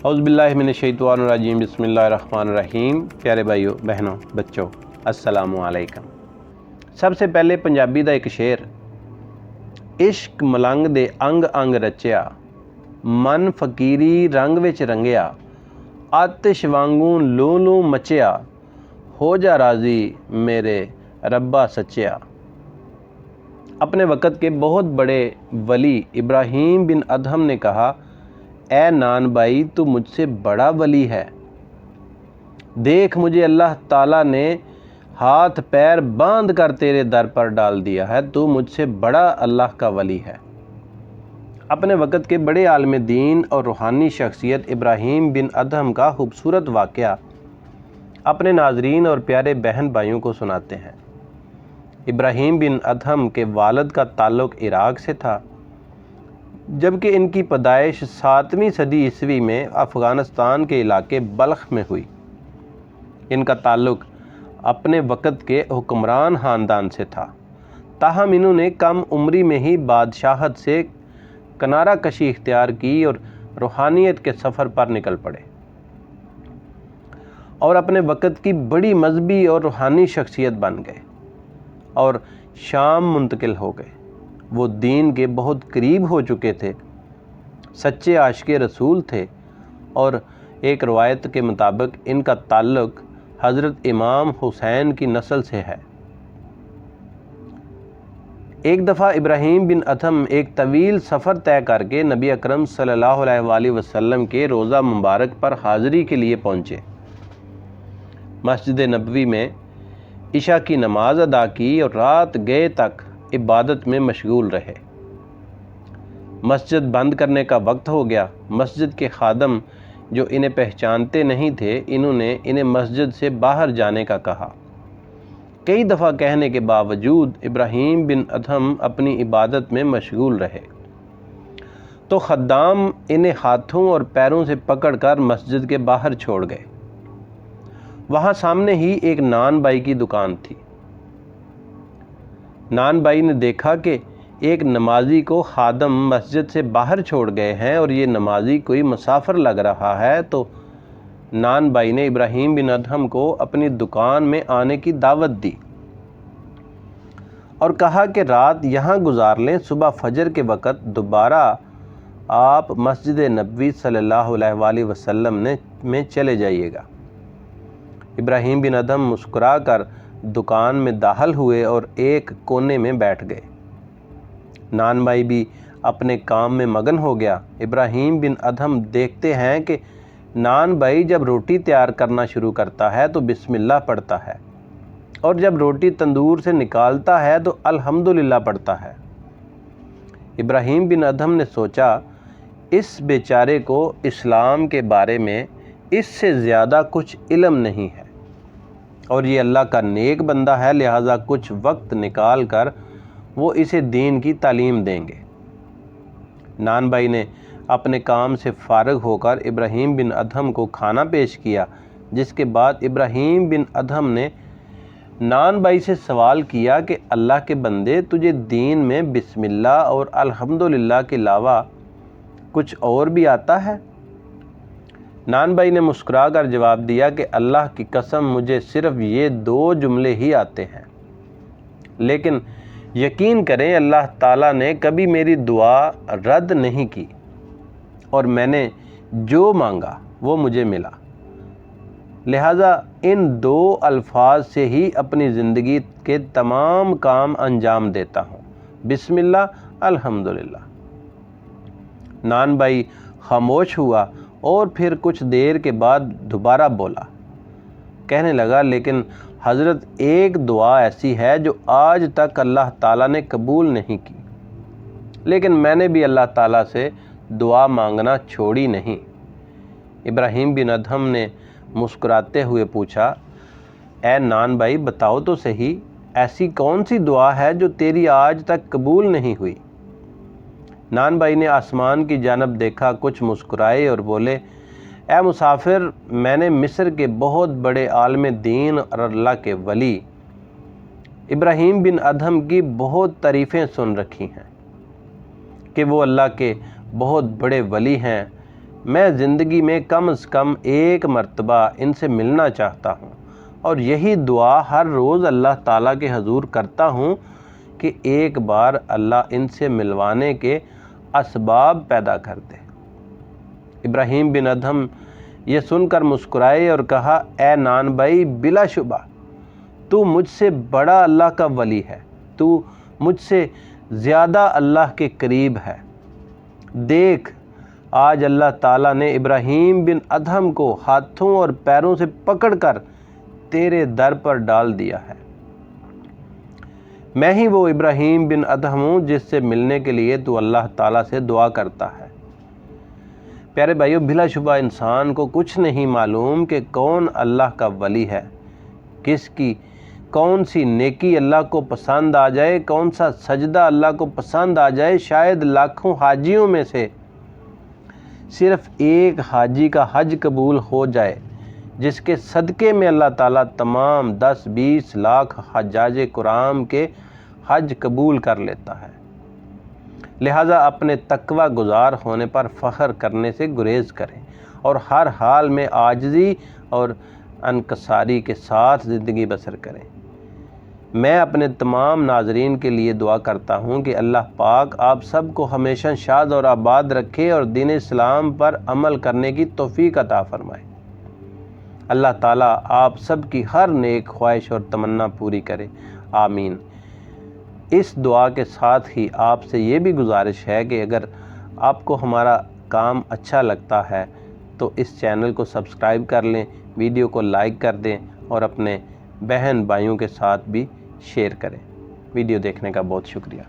اعوذ باللہ من الشیطان الرجیم، بسم اللہ الرحمن الرحیم۔ پیارے بھائیو، بہنوں، بچوں، السلام علیکم۔ سب سے پہلے پنجابی دا ایک شعر، عشق ملنگ دے انگ انگ رچیا، من فقیری رنگ وچ رنگیا، آتش وانگوں لوں لوں مچیا، ہو جا راضی میرے ربا سچیا۔ اپنے وقت کے بہت بڑے ولی ابراہیم بن ادہم نے کہا، اے نان بھائی، تو مجھ سے بڑا ولی ہے، دیکھ مجھے اللہ تعالیٰ نے ہاتھ پیر باندھ کر تیرے در پر ڈال دیا ہے، تو مجھ سے بڑا اللہ کا ولی ہے۔ اپنے وقت کے بڑے عالم دین اور روحانی شخصیت ابراہیم بن ادہم کا خوبصورت واقعہ اپنے ناظرین اور پیارے بہن بھائیوں کو سناتے ہیں۔ ابراہیم بن ادہم کے والد کا تعلق عراق سے تھا، جبکہ ان کی پیدائش 7ویں صدی عیسوی میں افغانستان کے علاقے بلخ میں ہوئی۔ ان کا تعلق اپنے وقت کے حکمران خاندان سے تھا، تاہم انہوں نے کم عمری میں ہی بادشاہت سے کنارہ کشی اختیار کی اور روحانیت کے سفر پر نکل پڑے، اور اپنے وقت کی بڑی مذہبی اور روحانی شخصیت بن گئے اور شام منتقل ہو گئے۔ وہ دین کے بہت قریب ہو چکے تھے، سچے عاشق رسول تھے، اور ایک روایت کے مطابق ان کا تعلق حضرت امام حسین کی نسل سے ہے۔ ایک دفعہ ابراہیم بن ادہم ایک طویل سفر طے کر کے نبی اکرم صلی اللہ علیہ وآلہ وسلم کے روضہ مبارک پر حاضری کے لیے پہنچے۔ مسجد نبوی میں عشاء کی نماز ادا کی اور رات گئے تک عبادت میں مشغول رہے۔ مسجد بند کرنے کا وقت ہو گیا۔ مسجد کے خادم جو انہیں پہچانتے نہیں تھے، انہوں نے انہیں مسجد سے باہر جانے کا کہا۔ کئی دفعہ کہنے کے باوجود ابراہیم بن ادہم اپنی عبادت میں مشغول رہے، تو خدام انہیں ہاتھوں اور پیروں سے پکڑ کر مسجد کے باہر چھوڑ گئے۔ وہاں سامنے ہی ایک نان بائی کی دکان تھی۔ نان بائی نے دیکھا کہ ایک نمازی کو خادم مسجد سے باہر چھوڑ گئے ہیں اور یہ نمازی کوئی مسافر لگ رہا ہے، تو نان بائی نے ابراہیم بن ادہم کو اپنی دکان میں آنے کی دعوت دی اور کہا کہ رات یہاں گزار لیں، صبح فجر کے وقت دوبارہ آپ مسجد نبوی صلی اللہ علیہ وآلہ وسلم میں چلے جائیے گا۔ ابراہیم بن ادہم مسکرا کر دکان میں داخل ہوئے اور ایک کونے میں بیٹھ گئے۔ نان بھائی بھی اپنے کام میں مگن ہو گیا۔ ابراہیم بن ادہم دیکھتے ہیں کہ نان بھائی جب روٹی تیار کرنا شروع کرتا ہے تو بسم اللہ پڑھتا ہے، اور جب روٹی تندور سے نکالتا ہے تو الحمدللہ پڑھتا ہے۔ ابراہیم بن ادہم نے سوچا، اس بیچارے کو اسلام کے بارے میں اس سے زیادہ کچھ علم نہیں ہے، اور یہ اللہ کا نیک بندہ ہے، لہٰذا کچھ وقت نکال کر وہ اسے دین کی تعلیم دیں گے۔ نان بھائی نے اپنے کام سے فارغ ہو کر ابراہیم بن ادہم کو کھانا پیش کیا، جس کے بعد ابراہیم بن ادہم نے نان بھائی سے سوال کیا کہ اللہ کے بندے، تجھے دین میں بسم اللہ اور الحمدللہ کے علاوہ کچھ اور بھی آتا ہے؟ نان بھائی نے مسکرا کر جواب دیا کہ اللہ کی قسم، مجھے صرف یہ 2 جملے ہی آتے ہیں، لیکن یقین کریں اللہ تعالیٰ نے کبھی میری دعا رد نہیں کی، اور میں نے جو مانگا وہ مجھے ملا، لہٰذا ان 2 الفاظ سے ہی اپنی زندگی کے تمام کام انجام دیتا ہوں، بسم اللہ، الحمدللہ۔ نان بھائی خاموش ہوا اور پھر کچھ دیر کے بعد دوبارہ بولا، کہنے لگا، لیکن حضرت ایک دعا ایسی ہے جو آج تک اللہ تعالیٰ نے قبول نہیں کی، لیکن میں نے بھی اللہ تعالیٰ سے دعا مانگنا چھوڑی نہیں۔ ابراہیم بن ادہم نے مسکراتے ہوئے پوچھا، اے نان بھائی، بتاؤ تو صحیح، ایسی کون سی دعا ہے جو تیری آج تک قبول نہیں ہوئی؟ نان بھائی نے آسمان کی جانب دیکھا، کچھ مسکرائے اور بولے، اے مسافر، میں نے مصر کے بہت بڑے عالم دین اور اللہ کے ولی ابراہیم بن ادہم کی بہت تعریفیں سن رکھی ہیں کہ وہ اللہ کے بہت بڑے ولی ہیں، میں زندگی میں کم از کم ایک مرتبہ ان سے ملنا چاہتا ہوں، اور یہی دعا ہر روز اللہ تعالیٰ کے حضور کرتا ہوں کہ ایک بار اللہ ان سے ملوانے کے اسباب پیدا کر دے۔ ابراہیم بن ادہم یہ سن کر مسکرائے اور کہا، اے نان بھائی، بلا شبہ تو مجھ سے بڑا اللہ کا ولی ہے، تو مجھ سے زیادہ اللہ کے قریب ہے۔ دیکھ، آج اللہ تعالیٰ نے ابراہیم بن ادہم کو ہاتھوں اور پیروں سے پکڑ کر تیرے در پر ڈال دیا ہے۔ میں ہی وہ ابراہیم بن ادہم ہوں جس سے ملنے کے لیے تو اللہ تعالیٰ سے دعا کرتا ہے۔ پیارے بھائیو، بلا شبہ انسان کو کچھ نہیں معلوم کہ کون اللہ کا ولی ہے، کس کی کون سی نیکی اللہ کو پسند آ جائے، کون سا سجدہ اللہ کو پسند آ جائے۔ شاید لاکھوں حاجیوں میں سے صرف ایک حاجی کا حج قبول ہو جائے، جس کے صدقے میں اللہ تعالیٰ تمام 10-20 لاکھ حجاج کرام کے حج قبول کر لیتا ہے۔ لہٰذا اپنے تقوی گزار ہونے پر فخر کرنے سے گریز کریں اور ہر حال میں عاجزی اور انکساری کے ساتھ زندگی بسر کریں۔ میں اپنے تمام ناظرین کے لیے دعا کرتا ہوں کہ اللہ پاک آپ سب کو ہمیشہ شاد اور آباد رکھے اور دین اسلام پر عمل کرنے کی توفیق عطا فرمائے۔ اللہ تعالیٰ آپ سب کی ہر نیک خواہش اور تمنا پوری کرے، آمین۔ اس دعا کے ساتھ ہی آپ سے یہ بھی گزارش ہے کہ اگر آپ کو ہمارا کام اچھا لگتا ہے تو اس چینل کو سبسکرائب کر لیں، ویڈیو کو لائک کر دیں اور اپنے بہن بھائیوں کے ساتھ بھی شیئر کریں۔ ویڈیو دیکھنے کا بہت شکریہ۔